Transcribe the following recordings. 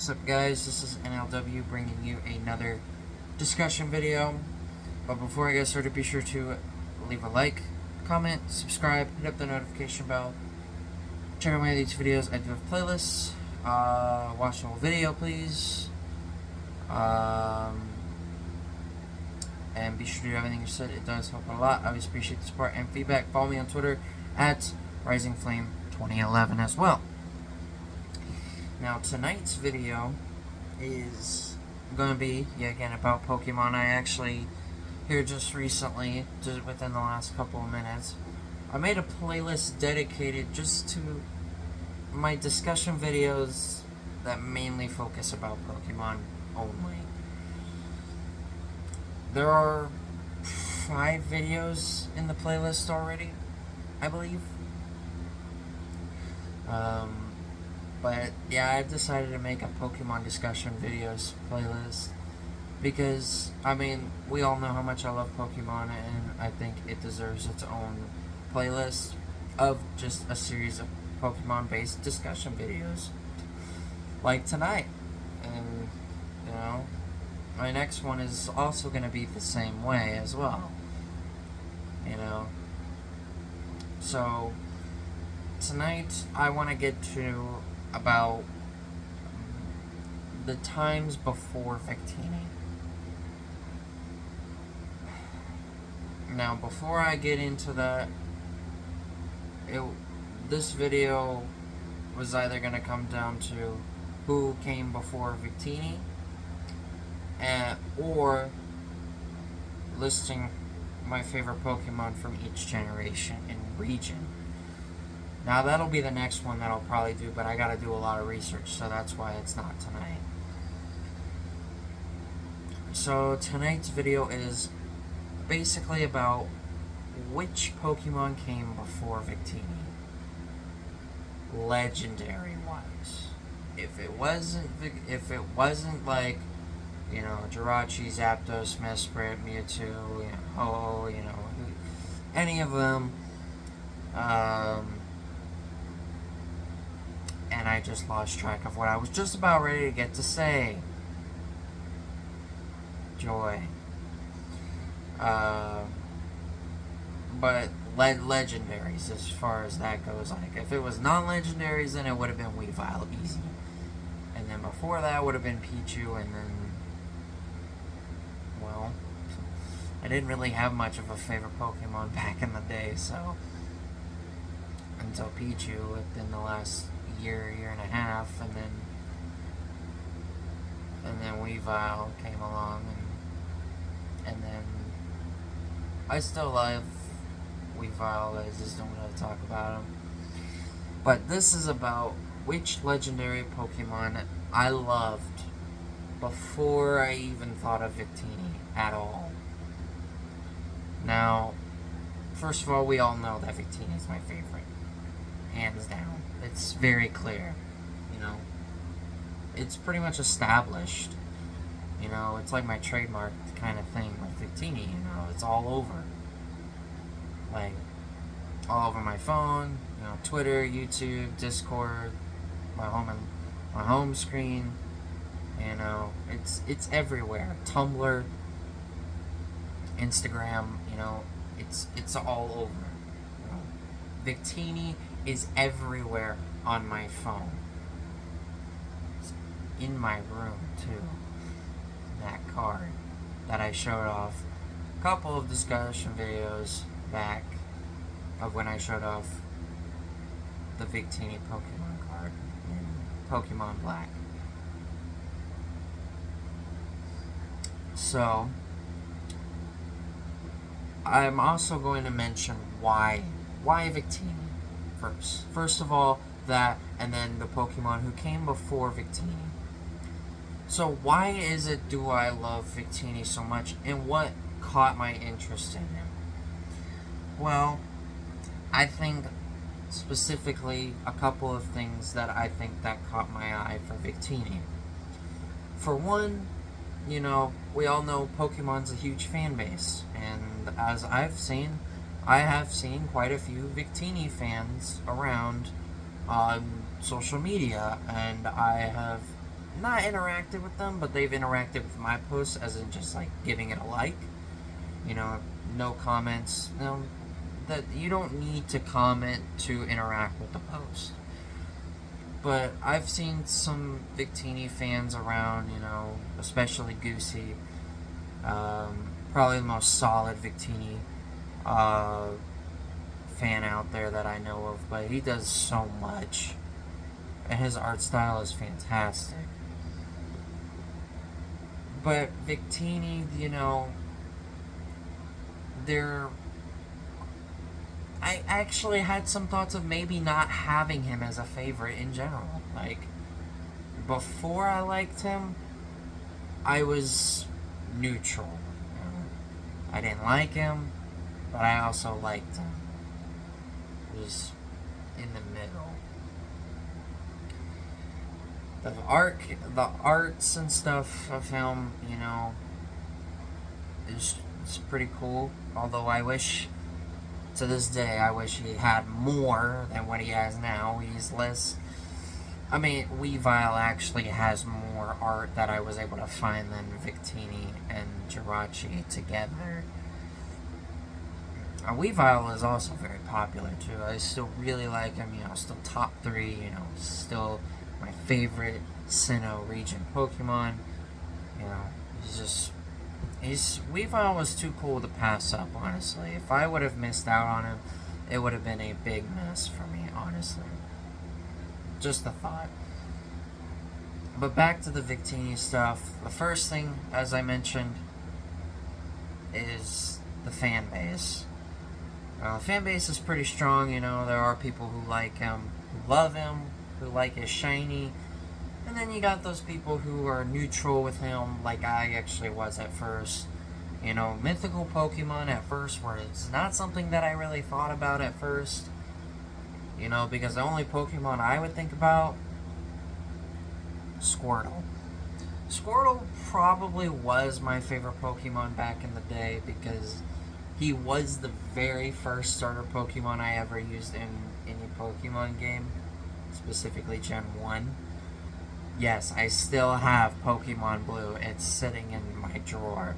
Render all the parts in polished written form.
What's up, guys? This is NLW bringing you another discussion video. But before I get started, be sure to leave a like, comment, subscribe, hit up the notification bell. Check out my other videos. I do have playlists. Watch the whole video, please. And be sure to do everything you said. It does help a lot. I always appreciate the support and feedback. Follow me on Twitter at RisingFlame2011 as well. Now, tonight's video is going to be, yet again, about Pokemon. I actually, here just recently, just within the last couple of minutes, I made a playlist dedicated just to my discussion videos that mainly focus about Pokemon only. There are 5 videos in the playlist already, I believe. But yeah, I've decided to make a Pokemon discussion videos playlist because, I mean, we all know how much I love Pokemon, and I think it deserves its own playlist of just a series of Pokemon-based discussion videos, like tonight. And, you know, my next one is also going to be the same way as well, you know. So, tonight I want to get to about the times before Victini. Now, before I get into that, this video was either going to come down to who came before Victini, or listing my favorite Pokemon from each generation and region. Now, that'll be the next one that I'll probably do, but I gotta do a lot of research, so that's why it's not tonight. So, tonight's video is basically about which Pokemon came before Victini, legendary-wise. If it wasn't like, you know, Jirachi, Zapdos, Mesprit, Mewtwo, Ho-Oh, you know, any of them, and I just lost track of what I was just about ready to get to say. Joy. But legendaries, as far as that goes, like, if it was non-legendaries, then it would have been Weavile, easy. And then before that would have been Pichu, and then, well, I didn't really have much of a favorite Pokemon back in the day, so, until Pichu within the last year and a half, and then Weavile came along, and then I still love Weavile. I just don't really talk about him. But this is about which legendary Pokemon I loved before I even thought of Victini at all. Now, first of all, we all know that Victini is my favorite, hands down. It's very clear, you know. It's pretty much established. You know, it's like my trademark kind of thing with Victini, you know. It's all over. Like, all over my phone, you know, Twitter, YouTube, Discord, my home screen, you know. It's everywhere. Tumblr, Instagram, you know, it's all over. You know. Victini is everywhere on my phone. It's in my room, too. That card that I showed off a couple of discussion videos back of when I showed off the Victini Pokemon card in Pokemon Black. So, I'm also going to mention why Victini first. First of all, that, and then the Pokemon who came before Victini. So why is it do I love Victini so much, and what caught my interest in him? Well, I think specifically a couple of things that I think that caught my eye for Victini. For one, you know, we all know Pokemon's a huge fan base, and as I have seen quite a few Victini fans around on social media, and I have not interacted with them, but they've interacted with my posts, as in just like giving it a like. You know, no comments. No, that you don't need to comment to interact with the post. But I've seen some Victini fans around, you know, especially Goosey. Probably the most solid Victini fan out there that I know of, but he does so much. And his art style is fantastic. But Victini, you know, I actually had some thoughts of maybe not having him as a favorite in general. Like, before I liked him, I was neutral. You know? I didn't like him, but I also liked him. It was in the middle. The arts and stuff of him, you know, is pretty cool. Although I wish, to this day, I wish he had more than what he has now. He's less. I mean, Weavile actually has more art that I was able to find than Victini and Jirachi together. Weavile is also very popular too. I still really like him. You know, still top 3. You know, still my favorite Sinnoh region Pokemon. You know, Weavile was too cool to pass up, honestly. If I would have missed out on him, it would have been a big mess for me, honestly. Just a thought. But back to the Victini stuff. The first thing, as I mentioned, is the fan base. The fan base is pretty strong, you know. There are people who like him, who love him, who like his shiny. And then you got those people who are neutral with him, like I actually was at first. You know, mythical Pokemon at first were it's not something that I really thought about at first. You know, because the only Pokemon I would think about, Squirtle. Squirtle probably was my favorite Pokemon back in the day because he was the very first starter Pokemon I ever used in any Pokemon game, specifically Gen 1. Yes, I still have Pokemon Blue. It's sitting in my drawer.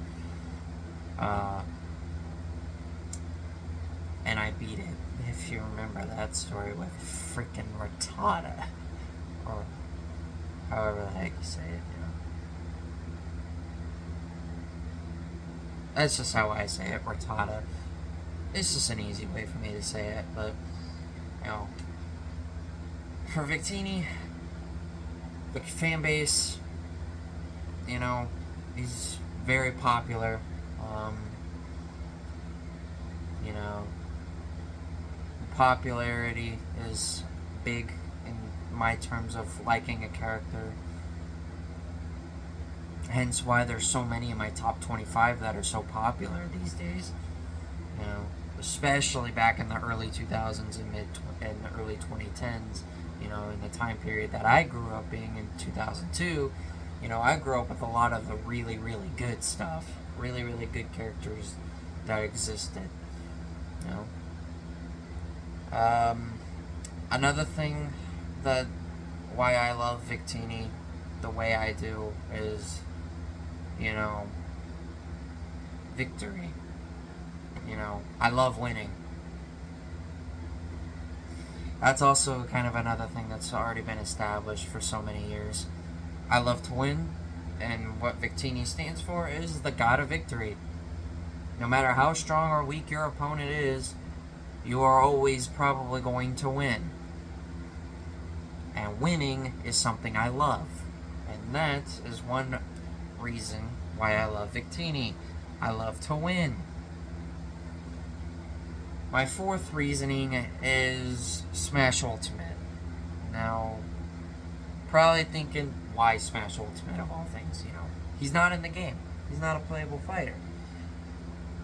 And I beat it, if you remember that story, with freaking Rattata. Or however the heck you say it, you know. That's just how I say it, Rattata. It's just an easy way for me to say it, but, you know. For Victini, the fan base, you know, he's very popular. You know, popularity is big in my terms of liking a character. Hence why there's so many in my top 25 that are so popular these days. You know, especially back in the early 2000s and early 2010s. You know, in the time period that I grew up being in 2002, you know, I grew up with a lot of the really, really good stuff. Really, really good characters that existed. You know. Another thing that why I love Victini the way I do is, you know, victory. You know, I love winning. That's also kind of another thing that's already been established for so many years. I love to win, and what Victini stands for is the God of Victory. No matter how strong or weak your opponent is, you are always probably going to win. And winning is something I love. And that is one reason why I love Victini. I love to win. My fourth reasoning is Smash Ultimate. Now, probably thinking, why Smash Ultimate of all things, you know? He's not in the game. He's not a playable fighter.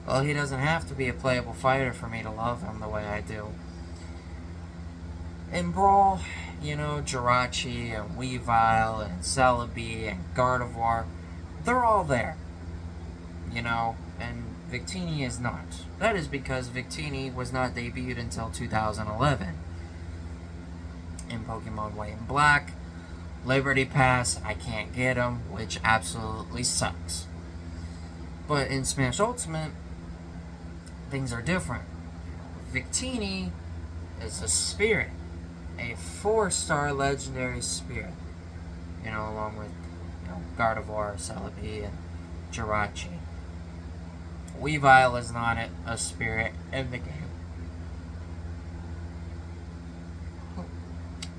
Well, he doesn't have to be a playable fighter for me to love him the way I do. In Brawl, you know, Jirachi and Weavile and Celebi and Gardevoir, they're all there. You know, and Victini is not. That is because Victini was not debuted until 2011 in Pokemon White and Black, Liberty Pass, I can't get him, which absolutely sucks. But in Smash Ultimate, things are different. Victini is a spirit, a 4-star legendary spirit. Along with Gardevoir, Celebi, and Jirachi. Weavile is not a spirit in the game.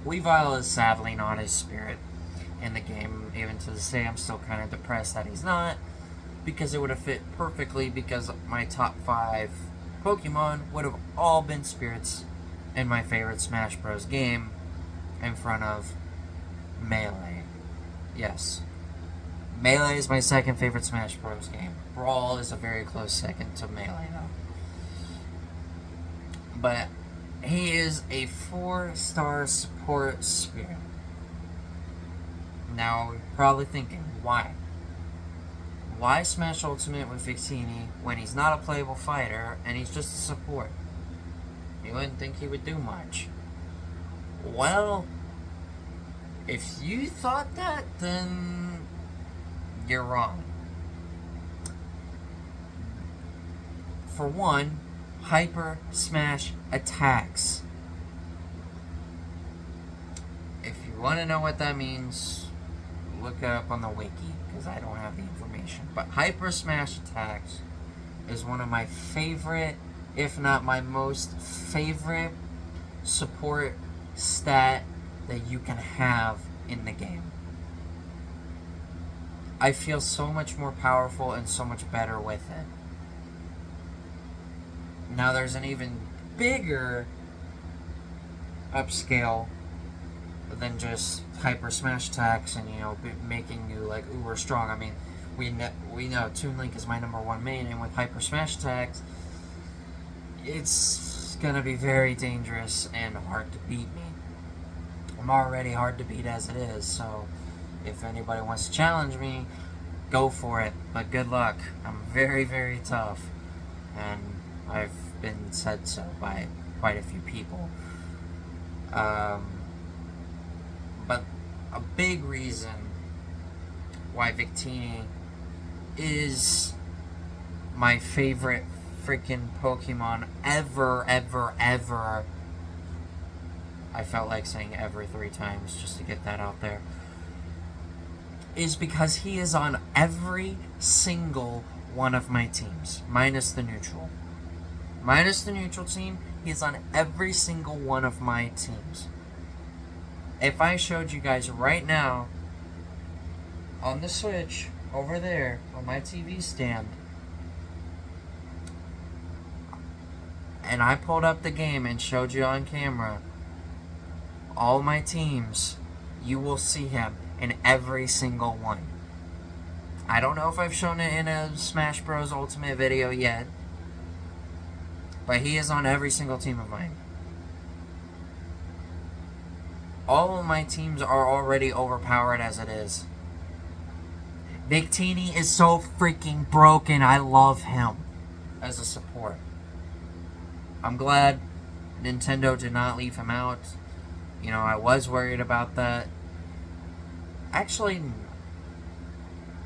Weavile is sadly not his spirit in the game. Even to this day, I'm still kind of depressed that he's not, because it would have fit perfectly, because my top 5 Pokemon would have all been spirits in my favorite Smash Bros. Game in front of Melee. Yes. Melee is my second favorite Smash Bros. Game. Brawl is a very close second to Melee, though. But he is a 4-star support spirit. Now, you're probably thinking, why? Why Smash Ultimate with Victini when he's not a playable fighter and he's just a support? You wouldn't think he would do much. Well, if you thought that, then you're wrong. For one, Hyper Smash attacks. If you want to know what that means, look it up on the wiki, because I don't have the information. But Hyper Smash attacks is one of my favorite, if not my most favorite, support stat that you can have in the game. I feel so much more powerful and so much better with it. Now there's an even bigger upscale than just Hyper Smash attacks and making you like uber strong. I mean, we know Toon Link is my number 1 main, and with Hyper Smash attacks, it's gonna be very dangerous and hard to beat me. I'm already hard to beat as it is, so if anybody wants to challenge me, go for it. But good luck. I'm very, very tough, and I've been said so by quite a few people. But a big reason why Victini is my favorite freaking Pokemon ever. I felt like saying ever 3 times just to get that out there. Is because he is on every single one of my teams, minus the neutral. Minus the neutral team, he's on every single one of my teams. If I showed you guys right now, on the Switch, over there, on my TV stand, and I pulled up the game and showed you on camera, all my teams, you will see him in every single one. I don't know if I've shown it in a Smash Bros. Ultimate video yet, but he is on every single team of mine. All of my teams are already overpowered as it is. Victini is so freaking broken. I love him as a support. I'm glad Nintendo did not leave him out. I was worried about that. Actually,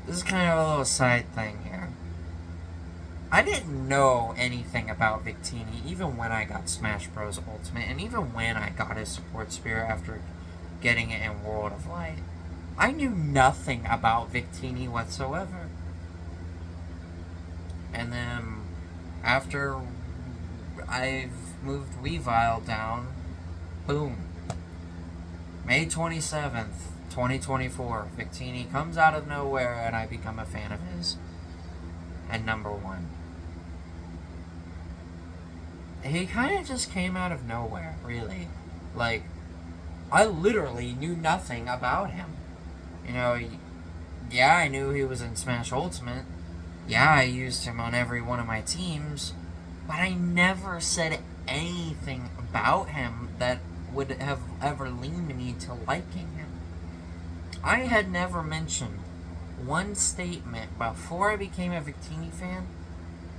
this is kind of a little side thing here. I didn't know anything about Victini even when I got Smash Bros. Ultimate, and even when I got his support spirit after getting it in World of Light. I knew nothing about Victini whatsoever. And then, after I've moved Weavile down, boom. May 27th, 2024, Victini comes out of nowhere and I become a fan of his. And number 1. He kind of just came out of nowhere, really. Like, I literally knew nothing about him. Yeah, I knew he was in Smash Ultimate. Yeah, I used him on every one of my teams. But I never said anything about him that would have ever leaned me to liking him. I had never mentioned one statement before I became a Victini fan.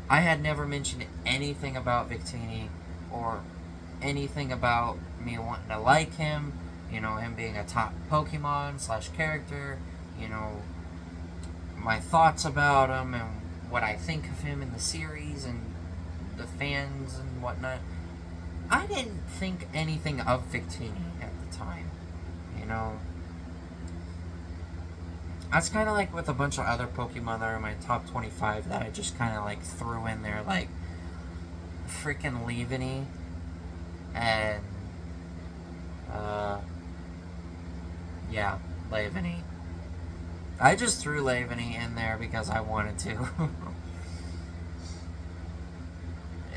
I had never mentioned anything about Victini or anything about me wanting to like him you know, him being a top Pokemon slash character, you know, my thoughts about him and what I think of him in the series and the fans and whatnot. I didn't think anything of Victini at the time, you know. That's kind of like with a bunch of other Pokemon that are in my top 25 that I just kind of like threw in there, like freaking Leaveney and yeah, Leaveney. I just threw Leaveney in there because I wanted to.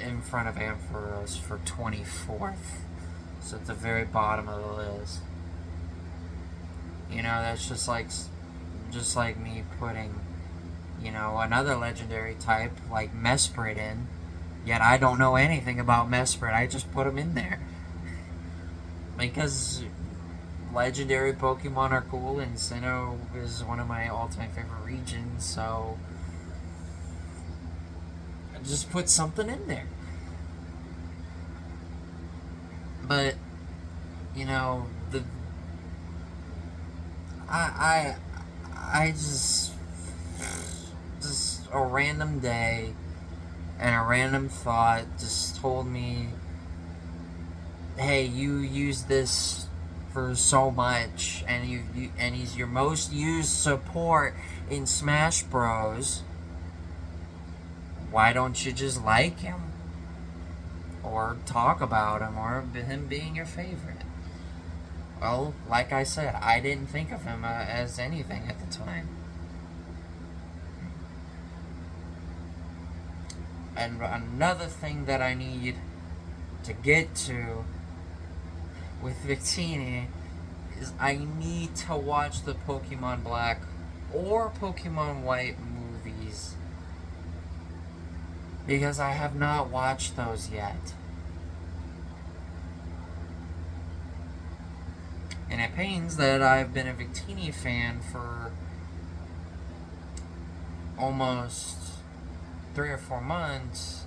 In front of Ampharos for 24th. So at the very bottom of the list. You know, that's just like me putting, you know, another legendary type like Mesprit in. Yet I don't know anything about Mesprit. I just put him in there. Because legendary Pokemon are cool, and Sinnoh is one of my all-time favorite regions, so I just put something in there. But you know, I just a random day and a random thought just told me, hey, you use this for so much, and and he's your most used support in Smash Bros. Why don't you just like him? Or talk about him, or him being your favorite? Well, like I said, I didn't think of him as anything at the time. And another thing that I need to get to with Victini is I need to watch the Pokemon Black or Pokemon White movies, because I have not watched those yet. And it pains that I've been a Victini fan for almost 3 or 4 months,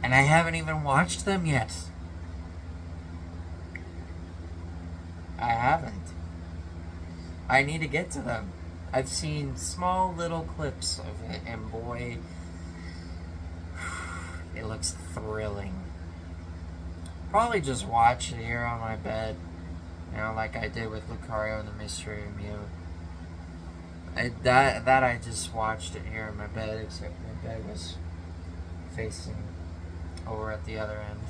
and I haven't even watched them yet. I haven't. I need to get to them. I've seen small little clips of it, and boy, it looks thrilling. Probably just watch it here on my bed, you know, like I did with Lucario and the Mystery Mew. That I just watched it here in my bed, except my bed was facing over at the other end.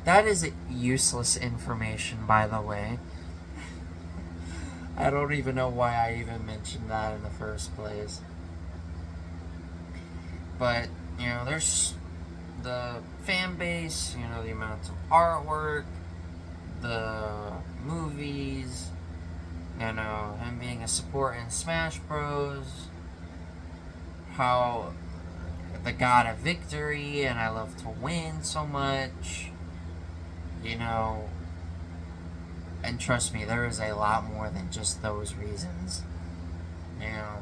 That is useless information, by the way. I don't even know why I even mentioned that in the first place. But, you know, there's the fan base, you know, the amount of artwork, the movies, you know, him being a support in Smash Bros. How the god of victory, and I love to win so much, you know. And trust me, there is a lot more than just those reasons. You know,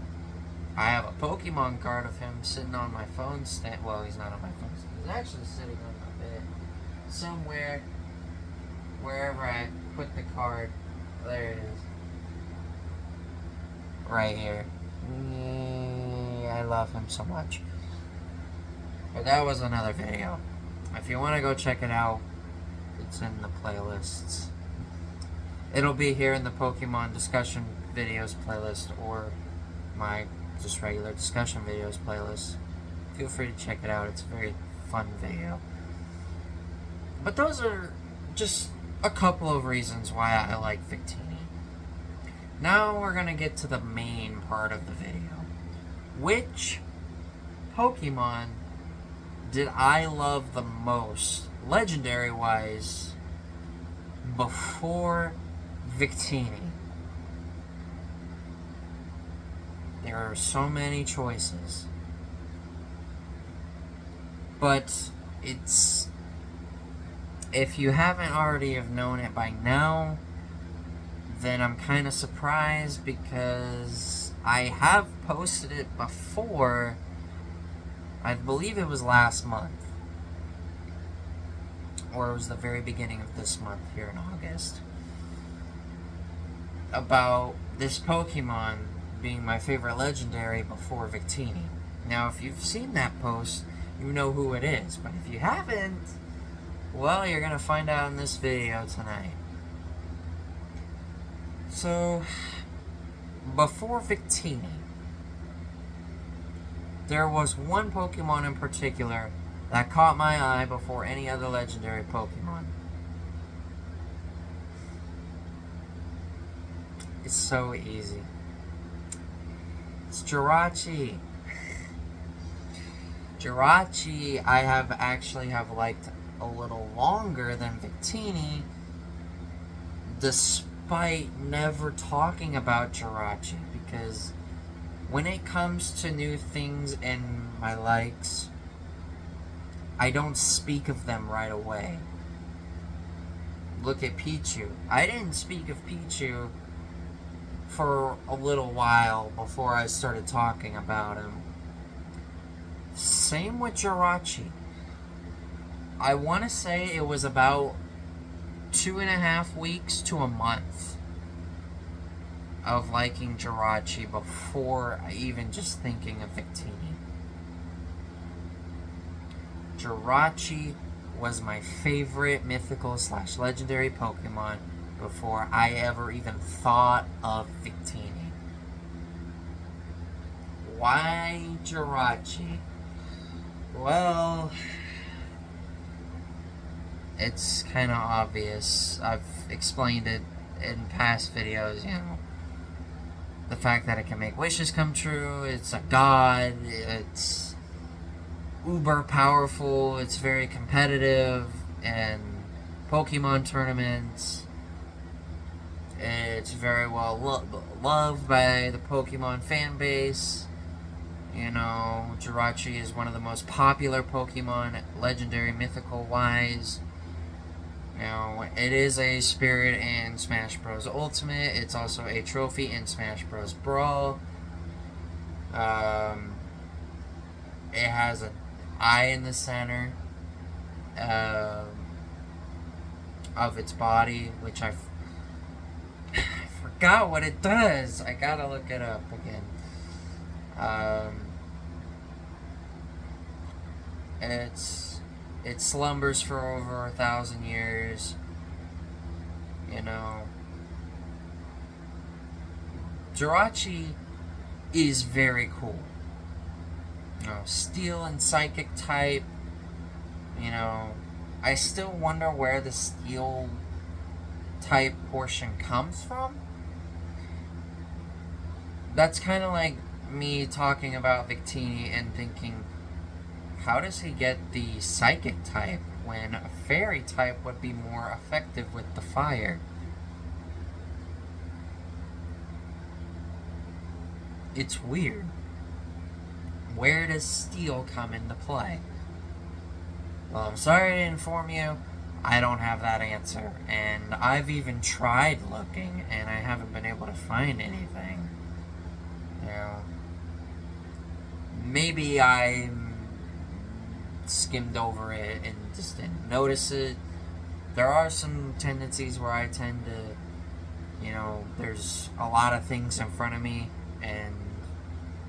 I have a Pokemon card of him sitting on my phone stand. Well, he's not on my phone stand. He's actually sitting on my bed. Somewhere, wherever I put the card. There it is. Right here. I love him so much. But that was another video. If you want to go check it out, it's in the playlists. It'll be here in the Pokemon discussion videos playlist, or my just regular discussion videos playlist. Feel free to check it out. It's a very fun video. But those are just a couple of reasons why I like Victini. Now we're going to get to the main part of the video. Which Pokemon did I love the most, legendary-wise, before Victini? There are so many choices. But it's... if you haven't already have known it by now, then I'm kind of surprised, because I have posted it before. I believe it was last month. Or it was the very beginning of this month here in August. about this Pokemon being my favorite legendary before Victini. Now, if you've seen that post, you know who it is. But if you haven't, well, you're going to find out in this video tonight. So, before Victini, there was one Pokemon in particular that caught my eye before any other legendary Pokemon. It's so easy. It's Jirachi. Jirachi I have liked a little longer than Victini, despite never talking about Jirachi, because when it comes to new things in my likes, I don't speak of them right away. Look at Pichu. I didn't speak of Pichu for a little while before I started talking about him. Same with Jirachi. I want to say it was about 2.5 weeks to a month of liking Jirachi before even just thinking of Victini. Jirachi was my favorite mythical / legendary Pokemon before I ever even thought of Victini. Why Jirachi? Well, it's kind of obvious. I've explained it in past videos, you know. The fact that it can make wishes come true, it's a god, it's uber powerful, it's very competitive in Pokemon tournaments. It's very well loved by the Pokemon fan base. You know, Jirachi is one of the most popular Pokemon, legendary, mythical-wise. You know, it is a spirit in Smash Bros. Ultimate. It's also a trophy in Smash Bros. Brawl. It has an eye in the center of its body, which I forgot what it does. I gotta look it up again. It slumbers for over 1,000 years. You know, Jirachi is very cool. You know, steel and psychic type. You know, I still wonder where the steel type portion comes from. That's kind of like me talking about Victini and thinking, how does he get the psychic type when a fairy type would be more effective with the fire? It's weird. Where does steel come into play? Well, I'm sorry to inform you, I don't have that answer. And I've even tried looking, and I haven't been able to find anything. You know, maybe I skimmed over it and just didn't notice it. There are some tendencies where I tend to, you know, there's a lot of things in front of me, and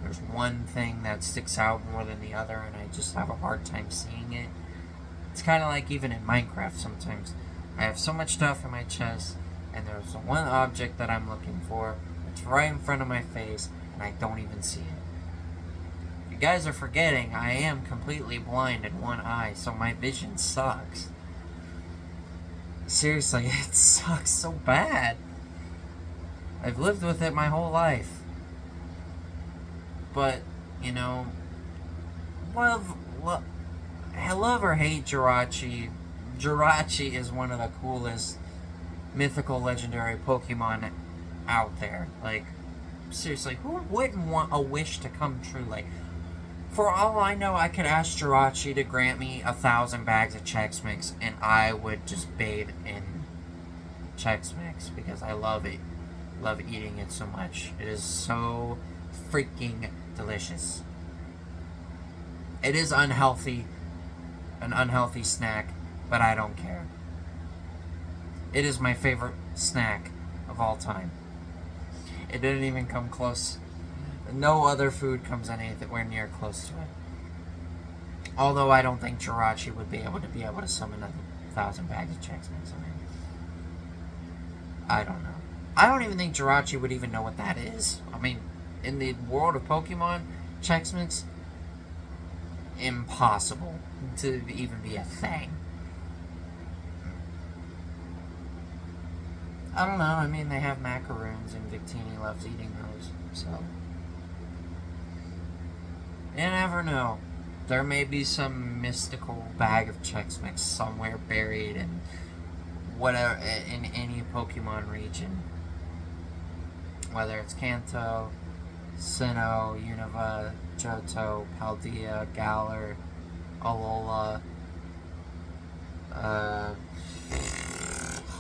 there's one thing that sticks out more than the other, and I just have a hard time seeing it. It's kind of like even in Minecraft sometimes. I have so much stuff in my chest, and there's one object that I'm looking for. It's right in front of my face, and I don't even see it. You guys are forgetting I am completely blind in one eye, so my vision sucks. Seriously, it sucks so bad. I've lived with it my whole life. But, you know, love or hate Jirachi, Jirachi is one of the coolest mythical legendary Pokemon out there. Like, seriously, who wouldn't want a wish to come true? Like, for all I know, I could ask Jirachi to grant me 1,000 bags of Chex Mix, and I would just bathe in Chex Mix because I love it. Love eating it so much. It is so freaking delicious. It is unhealthy, an unhealthy snack, but I don't care. It is my favorite snack of all time. It didn't even come close. No other food comes anywhere near close to it. Although I don't think Jirachi would be able to summon 1,000 bags of Chex Mix. I mean, I don't know. I don't even think Jirachi would even know what that is. I mean, in the world of Pokemon, Chex Mix, impossible to even be a thing. I don't know. I mean, they have macaroons, and Victini loves eating those. So, you never know. There may be some mystical bag of Chex Mix somewhere buried in whatever, in any Pokemon region. Whether it's Kanto, Sinnoh, Unova, Johto, Paldea, Galar, Alola,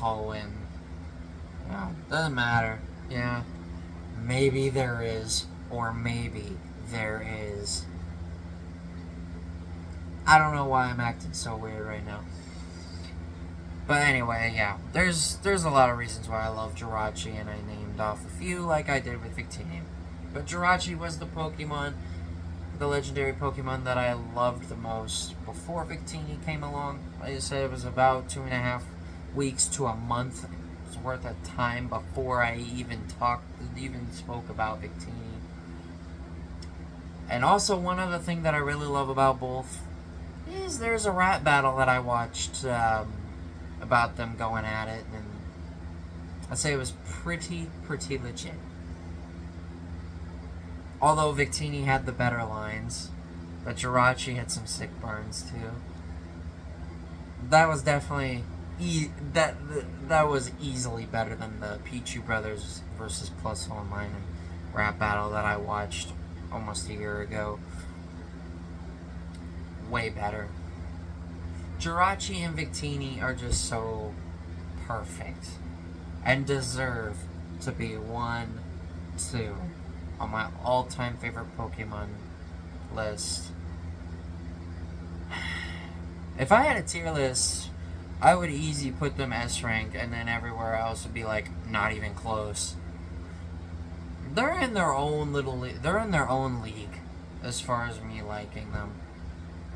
Hoenn. Yeah, doesn't matter. Yeah. Maybe there is, or maybe there is. I don't know why I'm acting so weird right now. But anyway, yeah. There's a lot of reasons why I love Jirachi, and I named off a few like I did with Victini. But Jirachi was the Pokemon, the legendary Pokemon that I loved the most before Victini came along. Like I said, it was about 2.5 weeks to a month worth of time before I even spoke about Victini. And also, one other thing that I really love about both is there's a rap battle that I watched about them going at it, and I'd say it was pretty legit. Although Victini had the better lines, but Jirachi had some sick burns too. That was definitely that was easily better than the Pichu Brothers versus Plus Online and rap battle that I watched almost a year ago. Way better. Jirachi and Victini are just so perfect and deserve to be 1, 2 on my all-time favorite Pokemon list. If I had a tier list, I would easily put them S rank, and then everywhere else would be like not even close. They're in their own they're in their own league as far as me liking them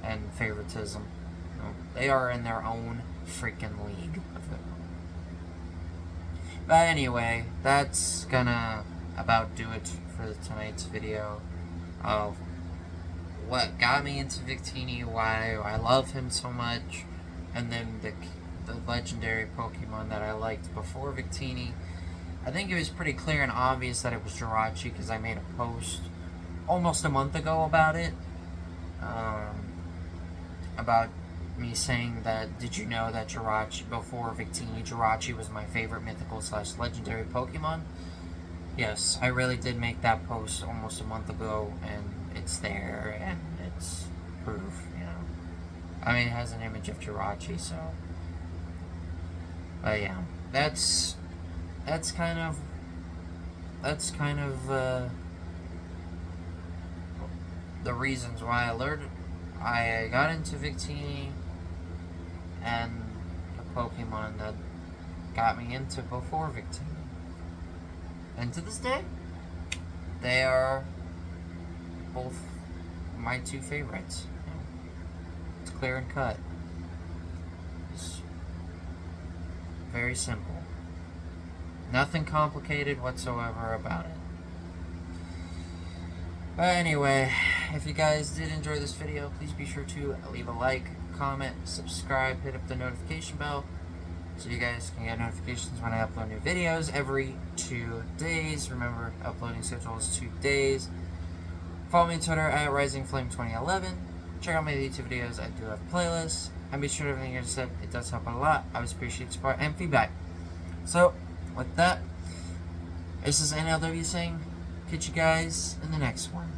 and favoritism. You know, they are in their own freaking league. But anyway, that's gonna about do it for tonight's video of what got me into Victini, why I love him so much, and then the legendary Pokemon that I liked before Victini. I think it was pretty clear and obvious that it was Jirachi because I made a post almost a month ago about it. About me saying that, did you know that Jirachi, before Victini, Jirachi was my favorite mythical/legendary Pokemon? Yes, I really did make that post almost a month ago, and it's there, and it's proof, you know. I mean, it has an image of Jirachi, so. But yeah, that's kind of the reasons why I got into Victini and the Pokemon that got me into before Victini. And to this day, they are both my 2 favorites. It's clear and cut. It's very simple. Nothing complicated whatsoever about it. But anyway, if you guys did enjoy this video, please be sure to leave a like, comment, subscribe, hit up the notification bell so you guys can get notifications when I upload new videos every 2 days. Remember, uploading schedule is 2 days. Follow me on Twitter at RisingFlame2011. Check out my YouTube videos. I do have playlists. And be sure everything I said, it does help out a lot. I always appreciate support and feedback. So, with that, this is NLW saying, catch you guys in the next one.